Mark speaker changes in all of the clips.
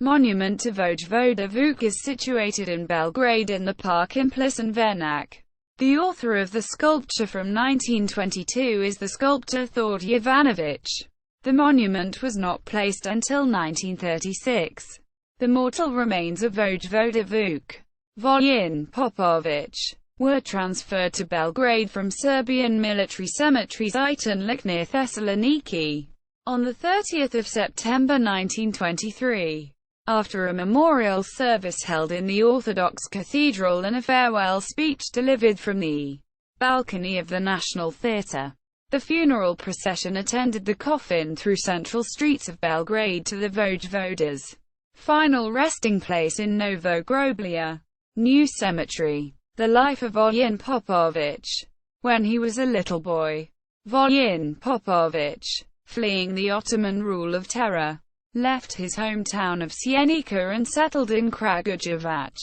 Speaker 1: monument to Vojvoda Vuk is situated in Belgrade in the park in Topličin Venac. The author of the sculpture from 1922 is the sculptor Đorđe Jovanović. The monument was not placed until 1936. The mortal remains of Vojvoda Vuk, Vojin Popović, were transferred to Belgrade from Serbian Military Cemetery Zeitenlik near Thessaloniki on 30 September 1923. After a memorial service held in the Orthodox Cathedral and a farewell speech delivered from the balcony of the National Theatre, the funeral procession attended the coffin through central streets of Belgrade to the Vojvoda's final resting place in Novo groblje, new cemetery. The life of Vojin Popović. When he was a little boy, Vojin Popović, fleeing the Ottoman rule of terror, left his hometown of Sjenica and settled in Kragujevac,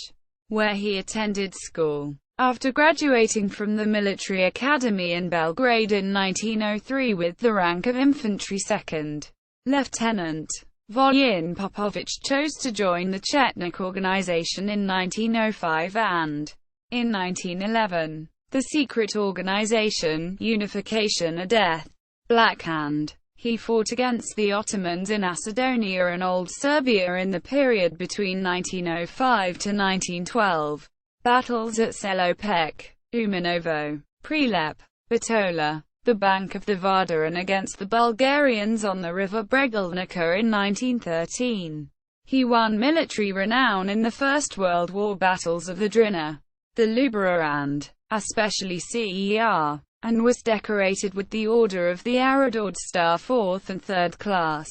Speaker 1: where he attended school. After graduating from the military academy in Belgrade in 1903 with the rank of infantry second lieutenant, Vojin Popović chose to join the Chetnik organization in 1905 and, in 1911, the secret organization, Unification a Death, Black Hand. He fought against the Ottomans in Macedonia and Old Serbia in the period between 1905 to 1912. Battles at Selopec, Umanovo, Prilep, Bitola, the bank of the Vardar, and against the Bulgarians on the river Bregalnica in 1913. He won military renown in the First World War battles of the Drina, the Lubra and, especially Cer, and was decorated with the Order of the Aradord Star 4th and 3rd class.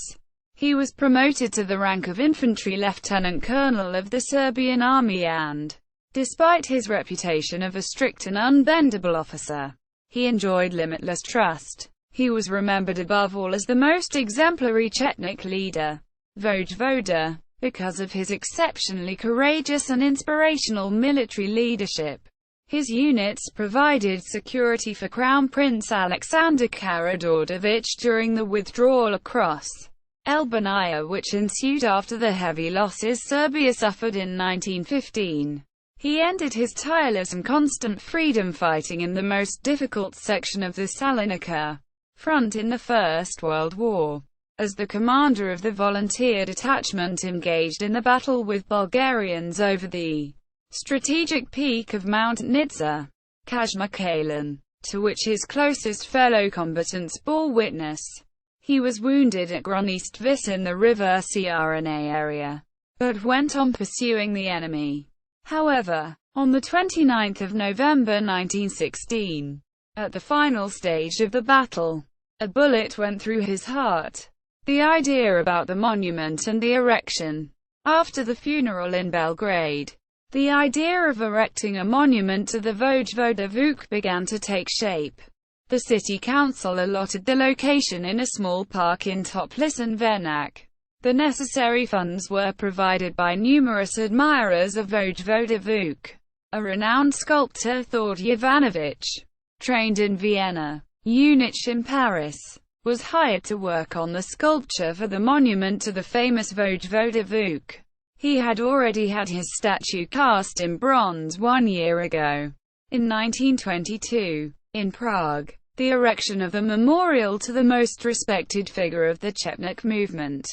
Speaker 1: He was promoted to the rank of infantry lieutenant colonel of the Serbian army and, despite his reputation of a strict and unbendable officer, he enjoyed limitless trust. He was remembered above all as the most exemplary Chetnik leader, Vojvoda, because of his exceptionally courageous and inspirational military leadership. His units provided security for Crown Prince Alexander Karađorđević during the withdrawal across Albania which ensued after the heavy losses Serbia suffered in 1915. He ended his tireless and constant freedom fighting in the most difficult section of the Salonika front in the First World War, as the commander of the volunteer detachment engaged in the battle with Bulgarians over the strategic peak of Mount Nitsa, Kazmakalan, to which his closest fellow combatants bore witness. He was wounded at Gronistvis in the river Crna area, but went on pursuing the enemy. However, on 29 November 1916, at the final stage of the battle, a bullet went through his heart. The idea about the monument and the erection. After the funeral in Belgrade, the idea of erecting a monument to the Vojvoda Vuk began to take shape. The city council allotted the location in a small park in Topličin Venac. The necessary funds were provided by numerous admirers of Vojvoda Vuk. A renowned sculptor, Đorđe Jovanović, trained in Vienna, Munich and Paris, was hired to work on the sculpture for the monument to the famous Vojvoda Vuk. He had already had his statue cast in bronze 1 year ago, in 1922, in Prague. The erection of the memorial to the most respected figure of the Chetnik movement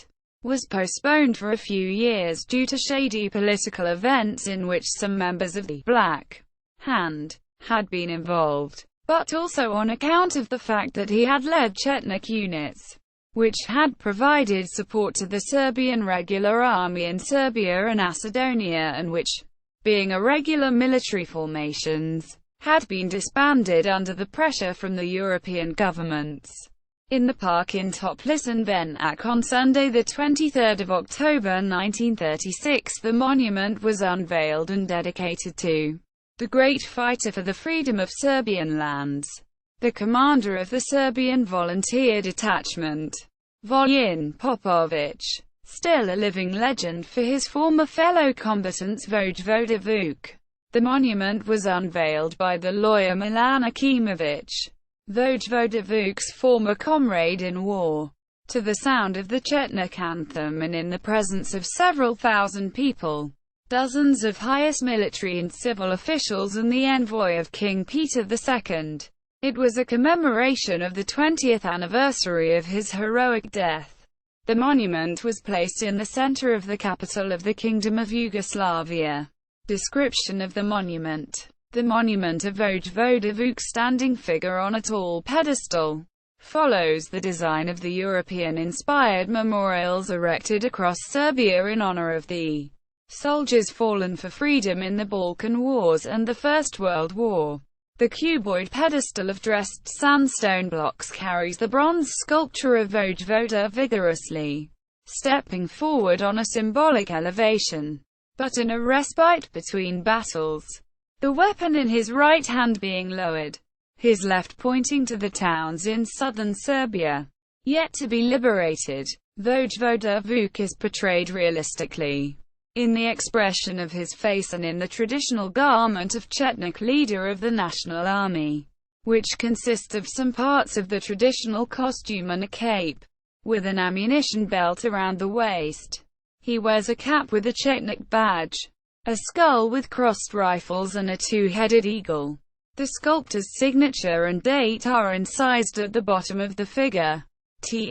Speaker 1: was postponed for a few years due to shady political events in which some members of the Black Hand had been involved, but also on account of the fact that he had led Chetnik units, which had provided support to the Serbian regular army in Serbia and Macedonia and which, being irregular military formations, had been disbanded under the pressure from the European governments. In the park in Topličin Venac on Sunday 23 October 1936 the monument was unveiled and dedicated to the great fighter for the freedom of Serbian lands, the commander of the Serbian volunteer detachment, Vojin Popović, still a living legend for his former fellow combatants Vojvoda Vuk. The monument was unveiled by the lawyer Milan Akimović, Vojvoda Vuk's former comrade in war. to the sound of the Chetnik anthem and in the presence of several thousand people, dozens of highest military and civil officials and the envoy of King Peter II. It was a commemoration of the 20th anniversary of his heroic death. The monument was placed in the center of the capital of the Kingdom of Yugoslavia. Description of the monument. The monument of Vojvoda Vuk, standing figure on a tall pedestal, follows the design of the European-inspired memorials erected across Serbia in honor of the soldiers fallen for freedom in the Balkan Wars and the First World War. The cuboid pedestal of dressed sandstone blocks carries the bronze sculpture of Vojvoda vigorously stepping forward on a symbolic elevation, but in a respite between battles, the weapon in his right hand being lowered, his left pointing to the towns in southern Serbia, yet to be liberated. Vojvoda Vuk is portrayed realistically in the expression of his face and in the traditional garment of Chetnik, leader of the National Army, which consists of some parts of the traditional costume and a cape, with an ammunition belt around the waist. He wears a cap with a Chetnik badge, a skull with crossed rifles and a two-headed eagle. The sculptor's signature and date are incised at the bottom of the figure. Th.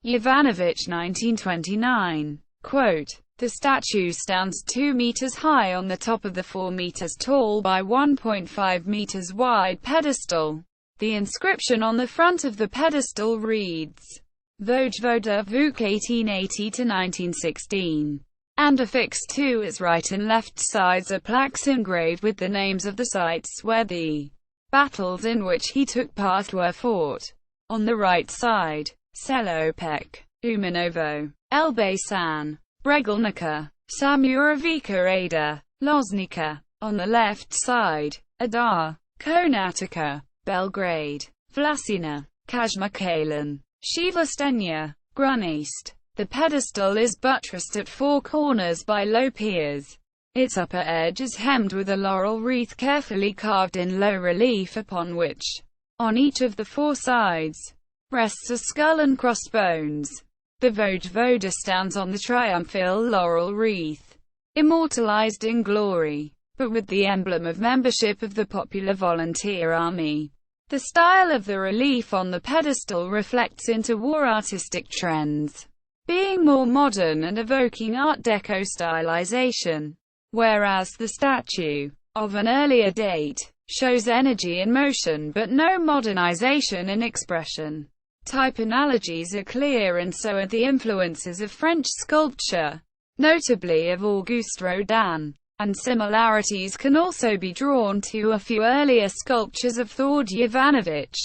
Speaker 1: Jovanović, 1929. Quote, "The statue stands 2 meters high on the top of the 4 meters tall by 1.5 meters wide pedestal. The inscription on the front of the pedestal reads, Vojvoda Vuk 1880–1916. And affixed to its right and left sides are plaques engraved with the names of the sites where the battles in which he took part were fought. On the right side, Selopek, Umanovo, Elbasan, Bregalnica, Samoravica Ada, Loznica. On the left side, Adar, Konatica, Belgrade, Vlasina, Kazmakalan, Shivostenya, Grunist. The pedestal is buttressed at 4 corners by low piers. Its upper edge is hemmed with a laurel wreath carefully carved in low relief, upon which, on each of the 4 sides, rests a skull and crossbones. The Vojvoda stands on the triumphal laurel wreath, immortalized in glory, but with the emblem of membership of the Popular Volunteer Army. The style of the relief on the pedestal reflects interwar artistic trends, being more modern and evoking Art Deco stylization, whereas the statue, of an earlier date, shows energy and motion but no modernization in expression. Type analogies are clear, and so are the influences of French sculpture, notably of Auguste Rodin, and similarities can also be drawn to a few earlier sculptures of Đorđe Jovanović,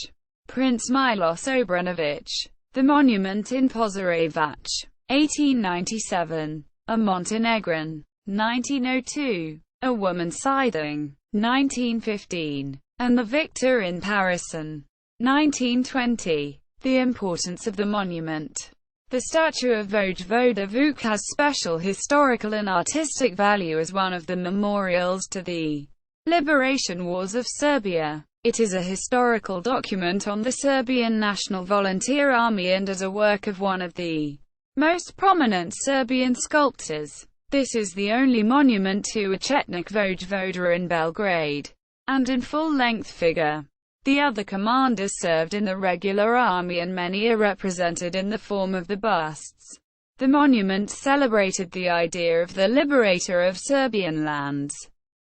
Speaker 1: Prince Milos Obrenović. The monument in Požarevac, 1897. A Montenegrin, 1902. A woman scything, 1915. And the victor in Parison, 1920. The importance of the monument. The statue of Vojvoda Vuk has special historical and artistic value as one of the memorials to the liberation wars of Serbia. It is a historical document on the Serbian National Volunteer Army and as a work of one of the most prominent Serbian sculptors. This is the only monument to a Chetnik Vojvoda in Belgrade, and in full-length figure. The other commanders served in the regular army and many are represented in the form of the busts. The monument celebrated the idea of the liberator of Serbian lands,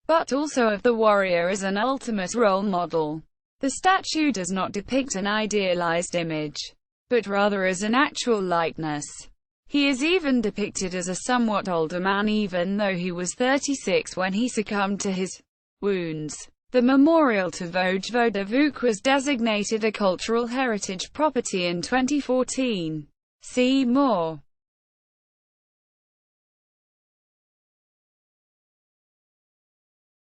Speaker 1: but also of the warrior as an ultimate role model. The statue does not depict an idealized image, but rather as an actual likeness. He is even depicted as a somewhat older man, even though he was 36 when he succumbed to his wounds. The memorial to Vojvoda Vuk was designated a cultural heritage property in 2014. See more.